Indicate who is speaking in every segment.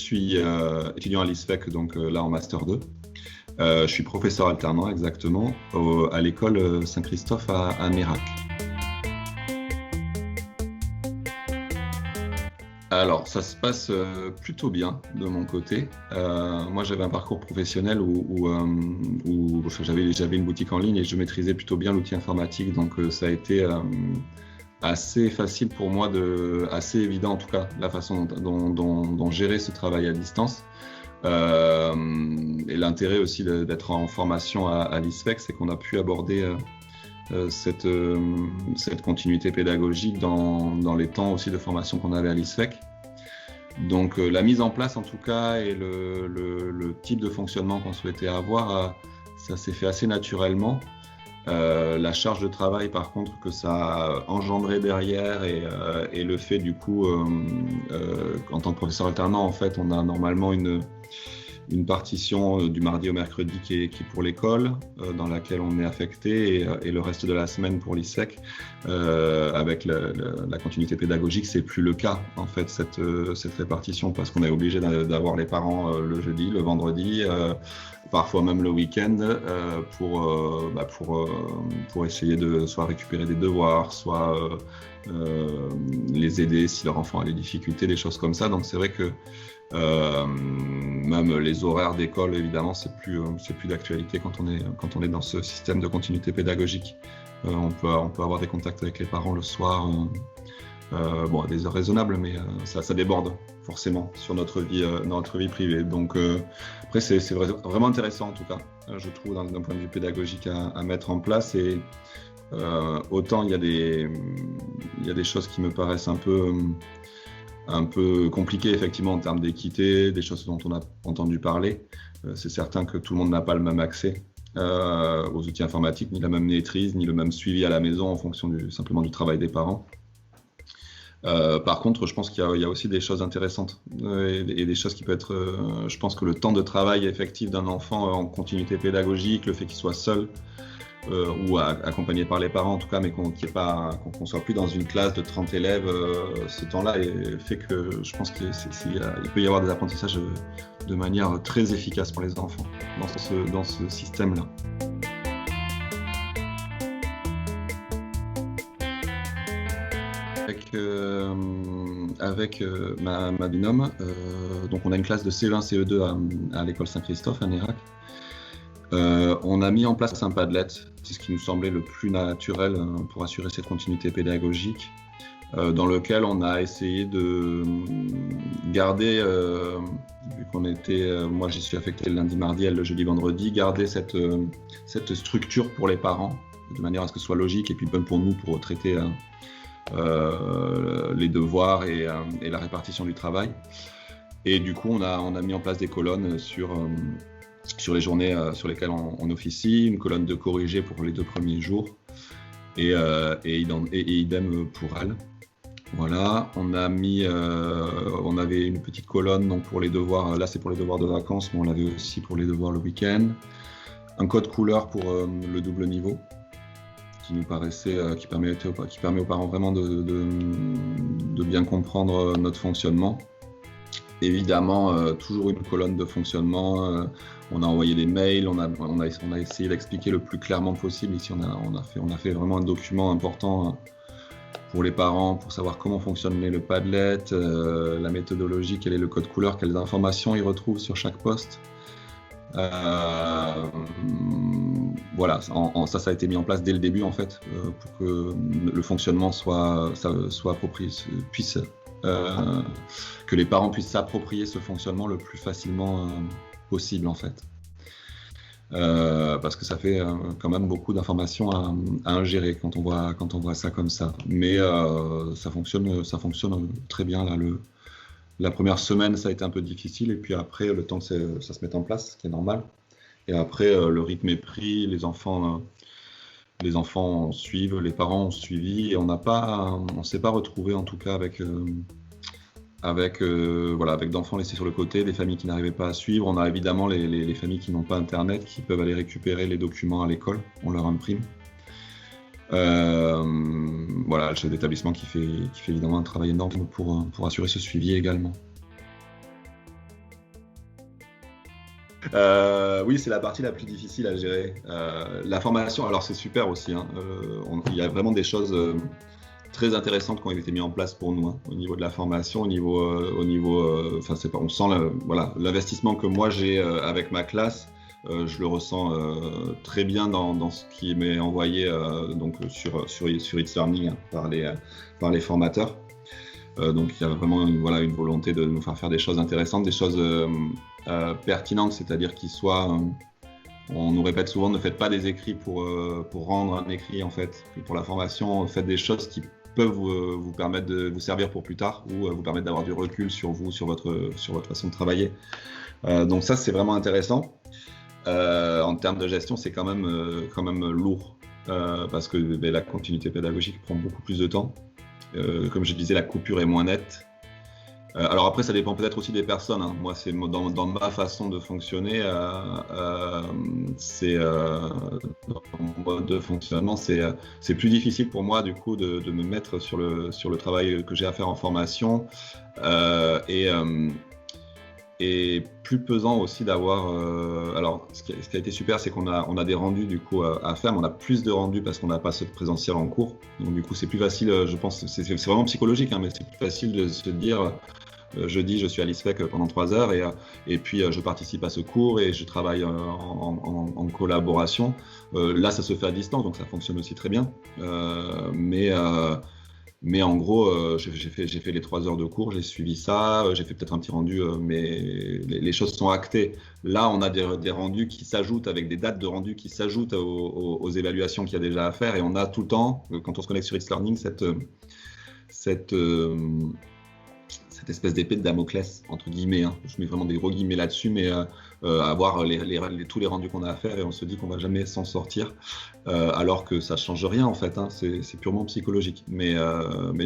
Speaker 1: suis étudiant à l'ISFEC, donc là en Master 2. Je suis professeur alternant exactement à l'école Saint-Christophe à Nérac. Alors, ça se passe plutôt bien de mon côté. Moi, j'avais un parcours professionnel où j'avais une boutique en ligne et je maîtrisais plutôt bien l'outil informatique. Donc, ça a été assez facile pour moi, assez évident en tout cas, la façon dont gérer ce travail à distance. Et l'intérêt aussi d'être en formation à l'ISFEC, c'est qu'on a pu aborder cette continuité pédagogique dans les temps aussi de formation qu'on avait à l'ISFEC. Donc la mise en place en tout cas et le type de fonctionnement qu'on souhaitait avoir, ça s'est fait assez naturellement. La charge de travail par contre que ça a engendré derrière et le fait du coup en tant que professeur alternant en fait on a normalement une partition du mardi au mercredi qui est pour l'école, dans laquelle on est affecté, et le reste de la semaine pour l'ISEC. Avec la continuité pédagogique, c'est plus le cas, en fait, cette répartition, parce qu'on est obligé d'avoir les parents le jeudi, le vendredi, parfois même le week-end, pour essayer de soit récupérer des devoirs, soit les aider si leur enfant a des difficultés, des choses comme ça. Donc c'est vrai que même les horaires d'école, évidemment, c'est plus d'actualité quand on est dans ce système de continuité pédagogique. On peut avoir des contacts avec les parents le soir, à des heures raisonnables, mais ça déborde forcément sur notre vie privée. Donc après, c'est vraiment intéressant en tout cas, je trouve, d'un point de vue pédagogique à mettre en place. Et autant il y a des choses qui me paraissent un peu compliqué effectivement en termes d'équité, des choses dont on a entendu parler. C'est certain que tout le monde n'a pas le même accès aux outils informatiques, ni la même maîtrise, ni le même suivi à la maison en fonction simplement du travail des parents. Par contre, je pense qu'il y a aussi des choses intéressantes et des choses qui peuvent être... je pense que le temps de travail effectif d'un enfant en continuité pédagogique, le fait qu'il soit seul, ou accompagné par les parents en tout cas, mais qu'on soit plus dans une classe de 30 élèves, ce temps-là fait que je pense qu'il peut y avoir des apprentissages de manière très efficace pour les enfants dans ce système-là. Avec ma binôme, donc on a une classe de CE1, CE2 à l'école Saint-Christophe à Nérac. On a mis en place un Padlet, c'est ce qui nous semblait le plus naturel pour assurer cette continuité pédagogique, dans lequel on a essayé de garder, vu qu'on était, moi j'y suis affecté le lundi, mardi, elle le jeudi, vendredi, garder cette structure pour les parents, de manière à ce que ce soit logique et puis bonne pour nous pour traiter les devoirs et la répartition du travail. Et du coup on a mis en place des colonnes sur les journées sur lesquelles on officie, une colonne de corrigé pour les 2 premiers jours et idem pour elle. Voilà, on avait une petite colonne donc pour les devoirs, là c'est pour les devoirs de vacances, mais on l'avait aussi pour les devoirs le week-end. Un code couleur pour le double niveau, qui nous paraissait, qui permet aux parents vraiment de bien comprendre notre fonctionnement. Évidemment, toujours une colonne de fonctionnement. On a envoyé des mails, on a essayé d'expliquer le plus clairement possible. Ici, on a fait vraiment un document important pour les parents, pour savoir comment fonctionnait le Padlet, la méthodologie, quel est le code couleur, quelles informations ils retrouvent sur chaque poste. Voilà, ça a été mis en place dès le début en fait, pour que le fonctionnement soit approprié, que les parents puissent s'approprier ce fonctionnement le plus facilement possible en fait. Parce que ça fait quand même beaucoup d'informations à ingérer quand on voit ça comme ça. Mais ça fonctionne très bien là. La première semaine, ça a été un peu difficile, et puis après, le temps que ça se mette en place, ce qui est normal. Et après, le rythme est pris, les enfants suivent, les parents ont suivi, et on s'est pas retrouvé en tout cas avec d'enfants laissés sur le côté, des familles qui n'arrivaient pas à suivre. On a évidemment les familles qui n'ont pas internet, qui peuvent aller récupérer les documents à l'école, on leur imprime. Le chef d'établissement qui fait évidemment un travail énorme pour assurer ce suivi également. Oui, c'est la partie la plus difficile à gérer. La formation, alors c'est super aussi, hein. Il y a vraiment des choses très intéressantes qui ont été mises en place pour nous, hein, au niveau de la formation, enfin, on sent voilà, l'investissement que moi j'ai avec ma classe. Je le ressens très bien dans ce qui m'est envoyé donc sur It's Learning, hein, par les formateurs. Donc il y a vraiment une volonté de nous faire des choses intéressantes, des choses pertinentes, c'est-à-dire on nous répète souvent, ne faites pas des écrits pour rendre un écrit, en fait. Pour la formation, faites des choses qui peuvent vous permettre de vous servir pour plus tard, ou vous permettre d'avoir du recul sur vous, sur votre façon de travailler. Donc ça, c'est vraiment intéressant. En termes de gestion, c'est quand même lourd, parce que la continuité pédagogique prend beaucoup plus de temps. Comme je disais, la coupure est moins nette. Alors après, ça dépend peut-être aussi des personnes, hein. Moi, c'est dans ma façon de fonctionner, dans mon mode de fonctionnement, c'est plus difficile pour moi du coup de me mettre sur le travail que j'ai à faire en formation, et plus pesant aussi d'avoir. Alors, ce qui a été super, c'est qu'on a des rendus du coup à faire, mais on a plus de rendus parce qu'on n'a pas ce présentiel en cours. Donc du coup, c'est plus facile. Je pense, c'est vraiment psychologique, hein, mais c'est plus facile de se dire. Jeudi, je suis à l'ISFEC pendant 3 heures et puis je participe à ce cours et je travaille en collaboration. Là, ça se fait à distance, donc ça fonctionne aussi très bien. Mais en gros, j'ai fait les 3 heures de cours, j'ai suivi ça, j'ai fait peut-être un petit rendu, mais les choses sont actées. Là, on a des rendus qui s'ajoutent avec des dates de rendus qui s'ajoutent aux évaluations qu'il y a déjà à faire, et on a tout le temps, quand on se connecte sur It's Learning, cette espèce d'épée de Damoclès, entre guillemets, hein. Je mets vraiment des gros guillemets là-dessus, mais avoir tous les rendus qu'on a à faire, et on se dit qu'on va jamais s'en sortir, alors que ça change rien en fait, hein. C'est purement psychologique. Mais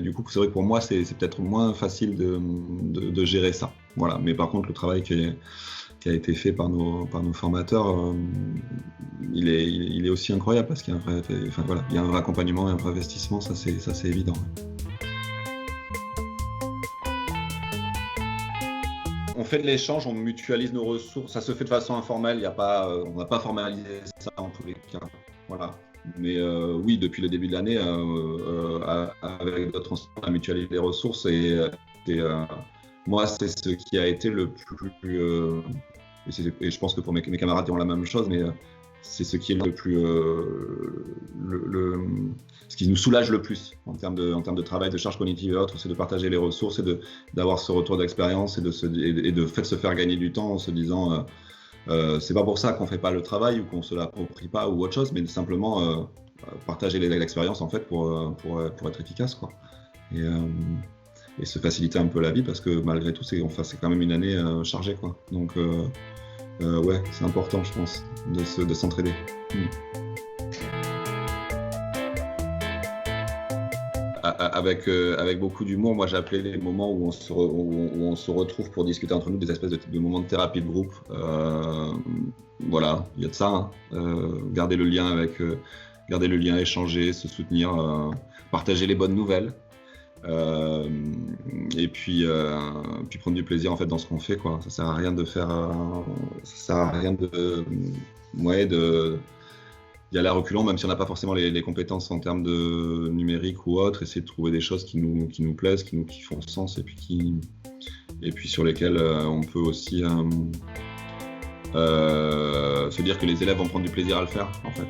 Speaker 1: du coup, c'est vrai que pour moi, c'est peut-être moins facile de gérer ça. Voilà. Mais par contre, le travail qui a été fait par nos formateurs, il est aussi incroyable, parce qu'il y a il y a un vrai accompagnement et un vrai investissement, ça c'est évident. On fait de l'échange, on mutualise nos ressources. Ça se fait de façon informelle. On n'a pas formalisé ça en tous les cas. Voilà. Mais oui, depuis le début de l'année, avec d'autres enseignants, on a mutualisé les ressources. Moi, c'est ce qui a été le plus. Et je pense que pour mes camarades diront la même chose, mais c'est ce qui est le plus. Ce qui nous soulage le plus en termes de travail, de charge cognitive et autres, c'est de partager les ressources et d'avoir ce retour d'expérience et de se faire gagner du temps en se disant c'est pas pour ça qu'on fait pas le travail ou qu'on se l'approprie pas ou autre chose, mais simplement partager l'expérience en fait pour être efficace, quoi. Et se faciliter un peu la vie, parce que malgré tout c'est quand même une année chargée, quoi. Donc ouais, c'est important, je pense, de s'entraider. Avec beaucoup d'humour, moi j'ai appelé les moments où on se retrouve pour discuter entre nous, des espèces de moments de thérapie de groupe. Voilà, il y a de ça, hein. Garder le lien, échanger, se soutenir, partager les bonnes nouvelles, et puis prendre du plaisir en fait dans ce qu'on fait, quoi. Ça sert à rien de faire, d'y aller à reculons, même si on n'a pas forcément les compétences en termes de numérique ou autre, essayer de trouver des choses qui nous plaisent, qui font sens, et puis sur lesquelles on peut aussi se dire que les élèves vont prendre du plaisir à le faire, en fait.